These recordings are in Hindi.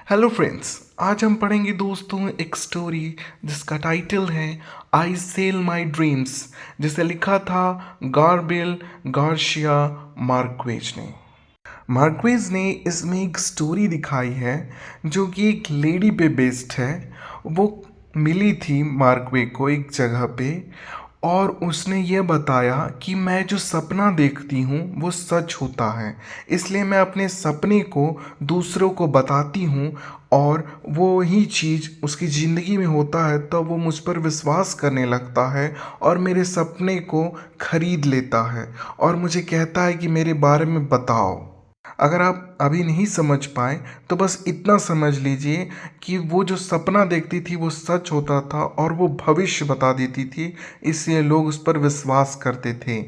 Hello friends. आज हम पढ़ेंगे दोस्तों एक स्टोरी जिसका टाइटल है आई सेल माई ड्रीम्स, जिसे लिखा था गाब्रिएल गार्सिया मार्क्वेज ने। मार्क्वेज ने इसमें एक स्टोरी दिखाई है जो कि एक लेडी पे बेस्ड है। वो मिली थी मार्क्वे को एक जगह पे, और उसने ये बताया कि मैं जो सपना देखती हूँ वो सच होता है, इसलिए मैं अपने सपने को दूसरों को बताती हूँ और वो ही चीज़ उसकी ज़िंदगी में होता है, तब वो मुझ पर विश्वास करने लगता है और मेरे सपने को खरीद लेता है और मुझे कहता है कि मेरे बारे में बताओ। अगर आप अभी नहीं समझ पाए तो बस इतना समझ लीजिए कि वो जो सपना देखती थी वो सच होता था और वो भविष्य बता देती थी, इसलिए लोग उस पर विश्वास करते थे।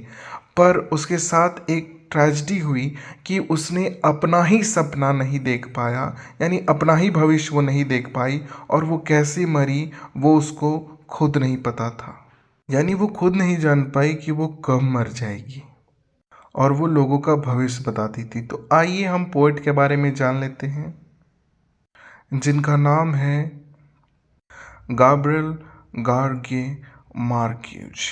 पर उसके साथ एक ट्रेजेडी हुई कि उसने अपना ही सपना नहीं देख पाया, यानी अपना ही भविष्य वो नहीं देख पाई, और वो कैसे मरी वो उसको खुद नहीं पता था। यानी वो खुद नहीं जान पाई कि वो कब मर जाएगी, और वो लोगों का भविष्य बताती थी। तो आइए हम पोएट के बारे में जान लेते हैं, जिनका नाम है गाब्रिएल गार्गे मार्क्यूज,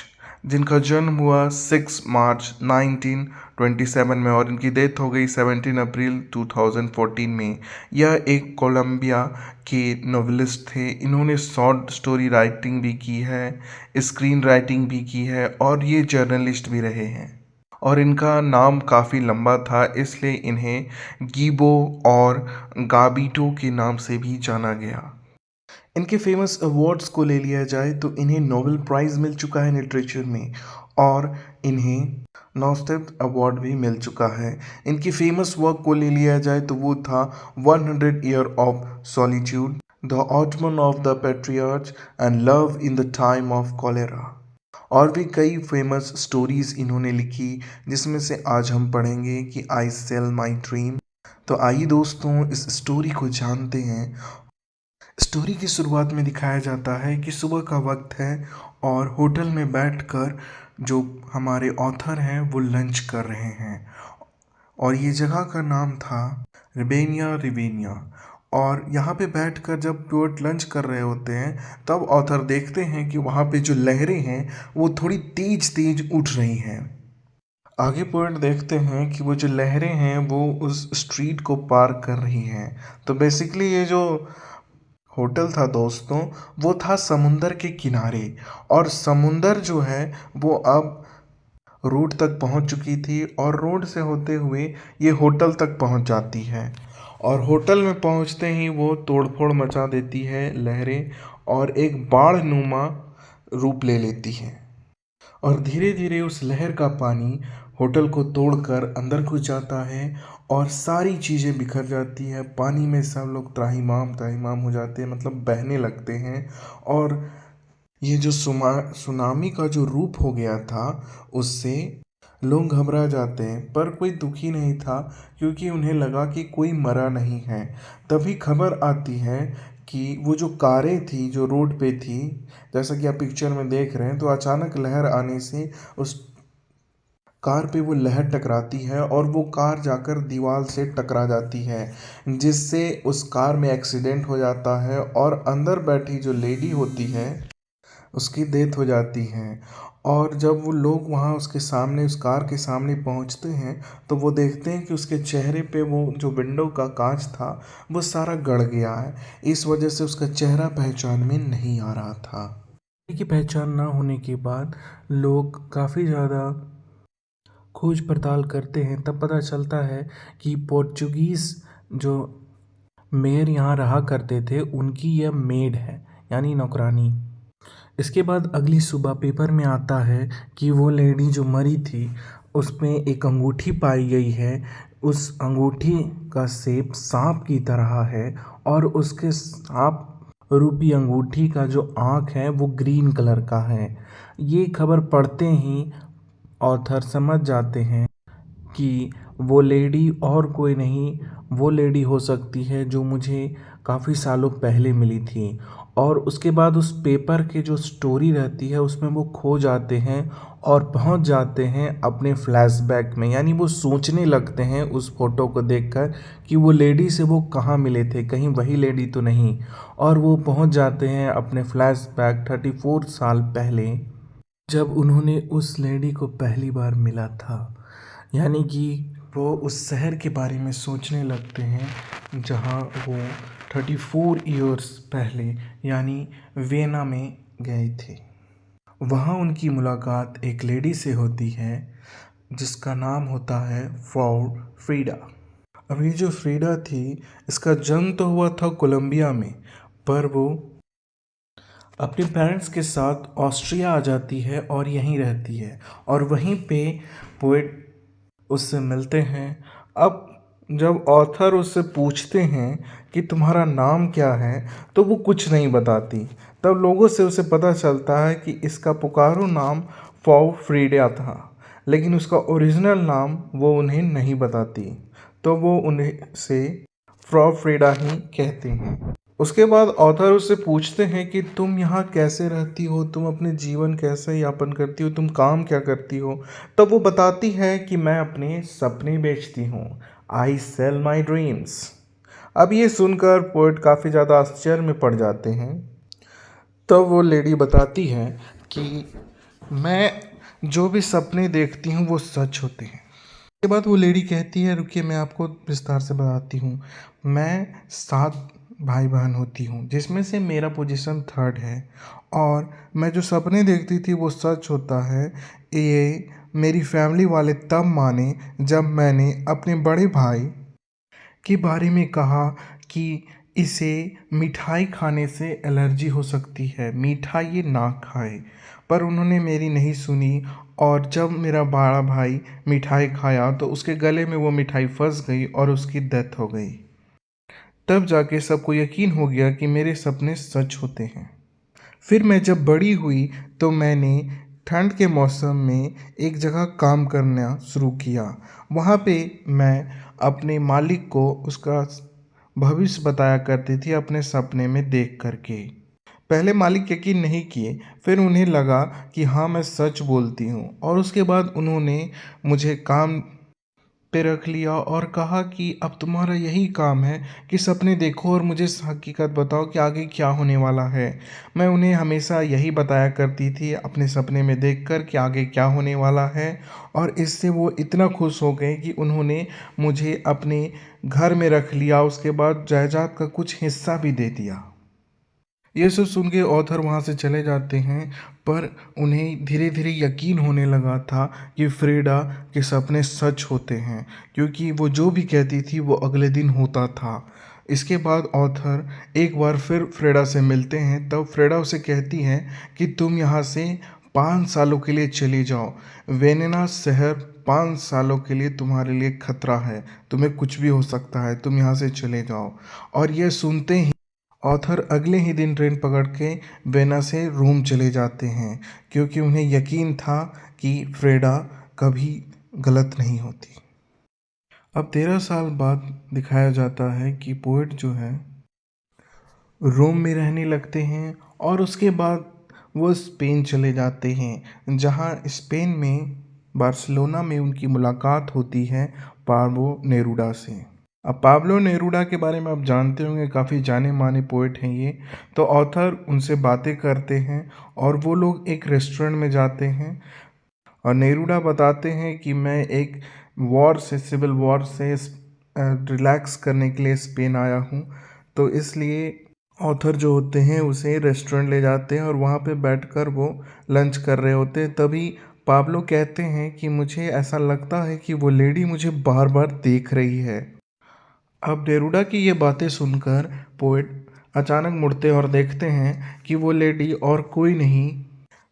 जिनका जन्म हुआ 6 मार्च 1927 में और इनकी डेथ हो गई 17 अप्रैल 2014 में। यह एक कोलंबिया के नॉवेलिस्ट थे। इन्होंने शॉर्ट स्टोरी राइटिंग भी की है, स्क्रीन राइटिंग भी की है, और ये जर्नलिस्ट भी रहे हैं। और इनका नाम काफ़ी लंबा था, इसलिए इन्हें गीबो और गाबिटो के नाम से भी जाना गया। इनके फेमस अवार्ड्स को ले लिया जाए तो इन्हें नोबेल प्राइज़ मिल चुका है लिटरेचर में, और इन्हें नॉस्टेप अवार्ड भी मिल चुका है। इनकी फेमस वर्क को ले लिया जाए तो वो था 100 year of solitude, the autumn of the patriarch and love in the time of cholera. और भी कई फेमस स्टोरीज इन्होंने लिखी, जिसमें से आज हम पढ़ेंगे कि आई सेल माई ड्रीम। तो आइए दोस्तों इस स्टोरी को जानते हैं। स्टोरी की शुरुआत में दिखाया जाता है कि सुबह का वक्त है और होटल में बैठकर जो हमारे ऑथर हैं वो लंच कर रहे हैं, और ये जगह का नाम था रिबेनिया रिबेनिया। और यहाँ पे बैठकर जब पोएट लंच कर रहे होते हैं तब ऑथर देखते हैं कि वहाँ पे जो लहरें हैं वो थोड़ी तेज तेज उठ रही हैं। आगे पोएट देखते हैं कि वो जो लहरें हैं वो उस स्ट्रीट को पार कर रही हैं। तो बेसिकली ये जो होटल था दोस्तों वो था समुंदर के किनारे, और समुंदर जो है वो अब रोड तक पहुंच चुकी थी, और रोड से होते हुए ये होटल तक पहुंच जाती है। और होटल में पहुंचते ही वो तोड़फोड़ मचा देती है लहरें, और एक बाढ़ नुमा रूप ले लेती है, और धीरे धीरे उस लहर का पानी होटल को तोड़कर अंदर घुस जाता है और सारी चीज़ें बिखर जाती है। पानी में सब लोग त्राहिमाम त्राहिमाम हो जाते हैं, मतलब बहने लगते हैं। और ये जो सुनामी का जो रूप हो गया था उससे लोग घबरा जाते हैं, पर कोई दुखी नहीं था क्योंकि उन्हें लगा कि कोई मरा नहीं है। तभी खबर आती है कि वो जो कारें थी जो रोड पे थी, जैसा कि आप पिक्चर में देख रहे हैं, तो अचानक लहर आने से उस कार पे वो लहर टकराती है और वो कार जाकर दीवार से टकरा जाती है, जिससे उस कार में एक्सीडेंट हो जाता है और अंदर बैठी जो लेडी होती है उसकी डेथ हो जाती है। और जब वो लोग वहाँ उसके सामने उस कार के सामने पहुँचते हैं तो वो देखते हैं कि उसके चेहरे पे वो जो विंडो का कांच था वो सारा गड़ गया है। इस वजह से उसका चेहरा पहचान में नहीं आ रहा था। की पहचान ना होने के बाद लोग काफ़ी ज़्यादा खोज पड़ताल करते हैं, तब पता चलता है कि पोर्चुगीज़ जो मेयर यहाँ रहा करते थे उनकी यह मेड है, यानी नौकरानी। इसके बाद अगली सुबह पेपर में आता है कि वो लेडी जो मरी थी उसमें एक अंगूठी पाई गई है। उस अंगूठी का शेप सांप की तरह है, और उसके सांप रूपी अंगूठी का जो आँख है वो ग्रीन कलर का है। ये खबर पढ़ते ही ऑथर समझ जाते हैं कि वो लेडी और कोई नहीं, वो लेडी हो सकती है जो मुझे काफ़ी सालों पहले मिली थी। और उसके बाद उस पेपर के जो स्टोरी रहती है उसमें वो खो जाते हैं और पहुंच जाते हैं अपने फ्लैशबैक में, यानी वो सोचने लगते हैं उस फोटो को देखकर कि वो लेडी से वो कहाँ मिले थे, कहीं वही लेडी तो नहीं। और वो पहुंच जाते हैं अपने फ्लैशबैक 34 साल पहले, जब उन्होंने उस लेडी को पहली बार मिला था। यानी कि वो उस शहर के बारे में सोचने लगते हैं जहाँ वो 34 ईयर्स पहले यानी वियना में गए थे। वहाँ उनकी मुलाकात एक लेडी से होती है जिसका नाम होता है फ्रॉ फ्रीडा। अब ये जो फ्रीडा थी, इसका जन्म तो हुआ था कोलंबिया में, पर वो अपने पेरेंट्स के साथ ऑस्ट्रिया आ जाती है और यहीं रहती है। और वहीं पे पोएट उससे मिलते हैं। अब जब ऑथर उससे पूछते हैं कि तुम्हारा नाम क्या है, तो वो कुछ नहीं बताती। तब लोगों से उसे पता चलता है कि इसका पुकारू नाम फॉ फ्रीडा था, लेकिन उसका ओरिजिनल नाम वो उन्हें नहीं बताती। तो वो उन्हें से फ्रॉ फ्रीडा ही कहते हैं। उसके बाद ऑथर उससे पूछते हैं कि तुम यहाँ कैसे रहती हो, तुम अपने जीवन कैसे यापन करती हो, तुम काम क्या करती हो। तब वो बताती है कि मैं अपने सपने बेचती हूँ, आई सेल माई ड्रीम्स। अब ये सुनकर पोएट काफ़ी ज़्यादा आश्चर्य में पड़ जाते हैं। तब वो लेडी बताती है कि मैं जो भी सपने देखती हूँ वो सच होते हैं। उसके बाद वो लेडी कहती है, रुकिए मैं आपको विस्तार से बताती हूँ। मैं 7 भाई बहन होती हूँ, जिसमें से मेरा पोजीशन 3rd है। और मैं जो सपने देखती थी वो सच होता है। ये मेरी फैमिली वाले तब माने जब मैंने अपने बड़े भाई के बारे में कहा कि इसे मिठाई खाने से एलर्जी हो सकती है, मिठाई ये ना खाए। पर उन्होंने मेरी नहीं सुनी, और जब मेरा बड़ा भाई मिठाई खाया तो उसके गले में वो मिठाई फंस गई और उसकी डेथ हो गई। तब जाके सबको यकीन हो गया कि मेरे सपने सच होते हैं। फिर मैं जब बड़ी हुई तो मैंने ठंड के मौसम में एक जगह काम करना शुरू किया। वहाँ पे मैं अपने मालिक को उसका भविष्य बताया करती थी अपने सपने में देख करके। पहले मालिक यकीन नहीं किए, फिर उन्हें लगा कि हाँ मैं सच बोलती हूँ, और उसके बाद उन्होंने मुझे काम पे रख लिया और कहा कि अब तुम्हारा यही काम है कि सपने देखो और मुझे हकीकत बताओ कि आगे क्या होने वाला है। मैं उन्हें हमेशा यही बताया करती थी अपने सपने में देखकर कि आगे क्या होने वाला है, और इससे वो इतना खुश हो गए कि उन्होंने मुझे अपने घर में रख लिया। उसके बाद जायदाद का कुछ हिस्सा भी दे दिया। ये सब सुन के ऑथर वहाँ से चले जाते हैं, पर उन्हें धीरे धीरे यकीन होने लगा था कि फ्रीडा के सपने सच होते हैं, क्योंकि वो जो भी कहती थी वो अगले दिन होता था। इसके बाद ऑथर एक बार फिर फ्रीडा से मिलते हैं। तब फ्रीडा उसे कहती है कि तुम यहाँ से 5 सालों के लिए चली जाओ। वेनेना शहर 5 सालों के लिए तुम्हारे लिए खतरा है, तुम्हें कुछ भी हो सकता है, तुम यहाँ से चले जाओ। और यह सुनते ही ऑथर अगले ही दिन ट्रेन पकड़ के वेना से रोम चले जाते हैं, क्योंकि उन्हें यकीन था कि फ्रेडा कभी गलत नहीं होती। अब 13 साल बाद दिखाया जाता है कि पोएट जो है रोम में रहने लगते हैं, और उसके बाद वो स्पेन चले जाते हैं, जहाँ स्पेन में बार्सिलोना में उनकी मुलाकात होती है पाब्लो नेरूदा से। अब पाब्लो नेरूदा के बारे में आप जानते होंगे, काफ़ी जाने माने पोएट हैं ये। तो ऑथर उनसे बातें करते हैं और वो लोग एक रेस्टोरेंट में जाते हैं, और नेरूदा बताते हैं कि मैं एक सिविल वॉर से रिलैक्स करने के लिए स्पेन आया हूँ। तो इसलिए ऑथर जो होते हैं उसे रेस्टोरेंट ले जाते हैं, और वहाँ पे बैठकर वो लंच कर रहे होते हैं। तभी पाब्लो कहते हैं कि मुझे ऐसा लगता है कि वो लेडी मुझे बार बार देख रही है। अब नेरूदा की ये बातें सुनकर पोएट अचानक मुड़ते और देखते हैं कि वो लेडी और कोई नहीं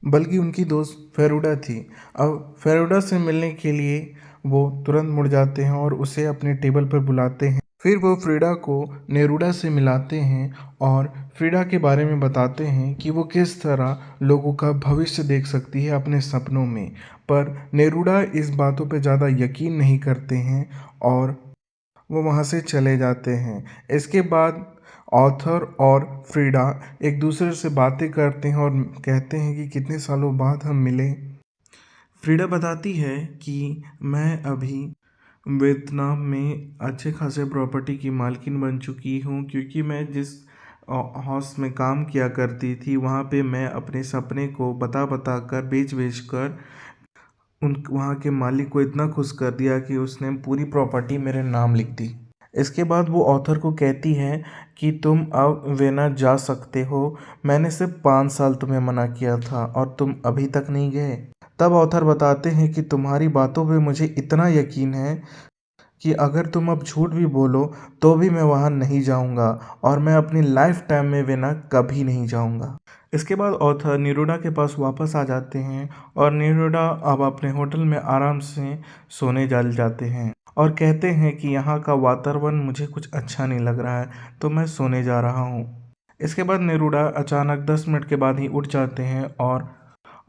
बल्कि उनकी दोस्त फेरुडा थी। अब फेरुडा से मिलने के लिए वो तुरंत मुड़ जाते हैं और उसे अपने टेबल पर बुलाते हैं। फिर वो फ्रीडा को नेरूदा से मिलाते हैं और फ्रीडा के बारे में बताते हैं कि वो किस तरह लोगों का भविष्य देख सकती है अपने सपनों में। पर नेरूदा इस बातों पे ज़्यादा यकीन नहीं करते हैं और वो वहाँ से चले जाते हैं। इसके बाद ऑथर और फ्रीडा एक दूसरे से बातें करते हैं और कहते हैं कि कितने सालों बाद हम मिले। फ्रीडा बताती है कि मैं अभी वियतनाम में अच्छे खासे प्रॉपर्टी की मालकिन बन चुकी हूँ, क्योंकि मैं जिस हाउस में काम किया करती थी वहाँ पे मैं अपने सपने को बता बता कर बेच बेच कर उन वहाँ के मालिक को इतना खुश कर दिया कि उसने पूरी प्रॉपर्टी मेरे नाम लिख दी। इसके बाद वो ऑथर को कहती है कि तुम अब वेना जा सकते हो, मैंने सिर्फ 5 साल तुम्हें मना किया था और तुम अभी तक नहीं गए। तब ऑथर बताते हैं कि तुम्हारी बातों पे मुझे इतना यकीन है कि अगर तुम अब झूठ भी बोलो तो भी मैं वहाँ नहीं जाऊँगा और मैं अपनी लाइफ टाइम में वेना कभी नहीं जाऊँगा। इसके बाद ऑथर निरोडा के पास वापस आ जाते हैं और निरोडा अब अपने होटल में आराम से सोने जल जाते हैं और कहते हैं कि यहाँ का वातावरण मुझे कुछ अच्छा नहीं लग रहा है, तो मैं सोने जा रहा हूँ। इसके बाद नेरूडा अचानक 10 मिनट के बाद ही उठ जाते हैं और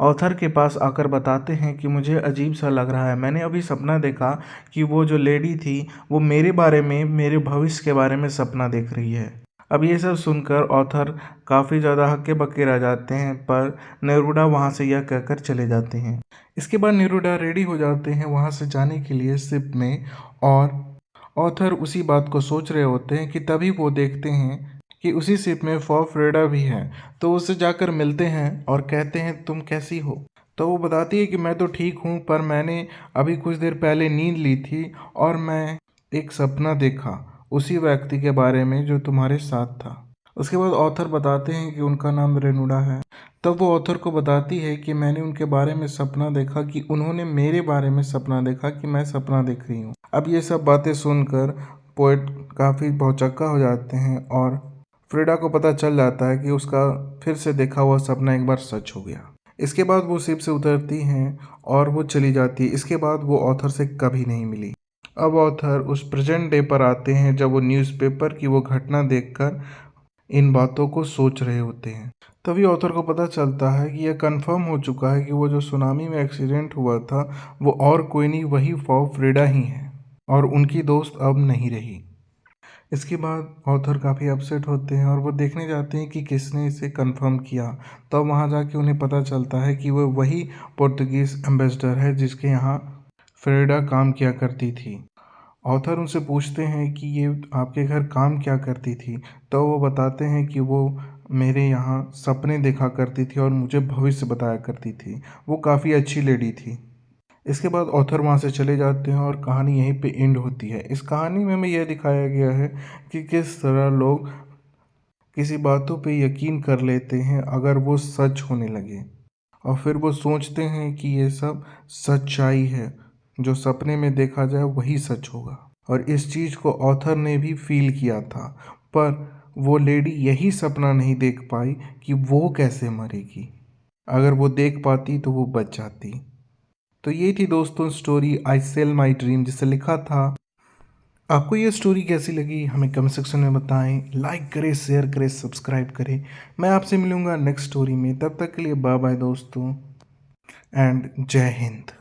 ऑथर के पास आकर बताते हैं कि मुझे अजीब सा लग रहा है, मैंने अभी सपना देखा कि वो जो लेडी थी वो मेरे बारे में, मेरे भविष्य के बारे में सपना देख रही है। अब ये सब सुनकर ऑथर काफ़ी ज़्यादा हक्के बक्के रह जाते हैं, पर नेरूडा वहाँ से यह कहकर चले जाते हैं। इसके बाद नेरूडा रेडी हो जाते हैं वहाँ से जाने के लिए शिप में, और ऑथर उसी बात को सोच रहे होते हैं कि तभी वो देखते हैं कि उसी शिप में फ्रेडा भी है। तो उससे जाकर मिलते हैं और कहते हैं तुम कैसी हो। तो वो बताती है कि मैं तो ठीक हूँ, पर मैंने अभी कुछ देर पहले नींद ली थी और मैं एक सपना देखा उसी व्यक्ति के बारे में जो तुम्हारे साथ था। उसके बाद ऑथर बताते हैं कि उनका नाम रेनुडा है। तब वो ऑथर को बताती है कि मैंने उनके बारे में सपना देखा कि उन्होंने मेरे बारे में सपना देखा कि मैं सपना देख रही हूँ। अब ये सब बातें सुनकर पोएट काफ़ी भौचक्का हो जाते हैं और फ्रीडा को पता चल जाता है कि उसका फिर से देखा हुआ सपना एक बार सच हो गया। इसके बाद वो शिप से उतरती हैं और वो चली जाती है। इसके बाद वो ऑथर से कभी नहीं मिली। अब ऑथर उस प्रेजेंट डे पर आते हैं जब वो न्यूज़पेपर की वो घटना देखकर इन बातों को सोच रहे होते हैं। तभी ऑथर को पता चलता है कि यह कंफर्म हो चुका है कि वो जो सुनामी में एक्सीडेंट हुआ था वो और कोई नहीं, वही फ्रीडा ही है और उनकी दोस्त अब नहीं रही। इसके बाद ऑथर काफ़ी अपसेट होते हैं और वो देखने जाते हैं कि किसने इसे कंफर्म किया। तब वहाँ जाके उन्हें पता चलता है कि वो वही पुर्तगीज़ एम्बेसडर है जिसके यहाँ फ्रीडा काम किया करती थी। ऑथर उनसे पूछते हैं कि ये आपके घर काम क्या करती थी। तो वो बताते हैं कि वो मेरे यहाँ सपने देखा करती थी और मुझे भविष्य बताया करती थी। वो काफ़ी अच्छी लेडी थी। इसके बाद ऑथर वहाँ से चले जाते हैं और कहानी यहीं पे एंड होती है। इस कहानी में हमें यह दिखाया गया है कि किस तरह लोग किसी बातों पे यकीन कर लेते हैं अगर वो सच होने लगे, और फिर वो सोचते हैं कि ये सब सच्चाई है, जो सपने में देखा जाए वही सच होगा। और इस चीज़ को ऑथर ने भी फील किया था, पर वो लेडी यही सपना नहीं देख पाई कि वो कैसे मरेगी। अगर वो देख पाती तो वो बच जाती। तो ये थी दोस्तों story I sell my dream, जिसे लिखा था। आपको ये स्टोरी कैसी लगी हमें कमेंट सेक्शन में बताएं। लाइक करें, शेयर करें, सब्सक्राइब करें। मैं आपसे मिलूंगा नेक्स्ट स्टोरी में। तब तक के लिए बाय बाय दोस्तों, एंड जय हिंद।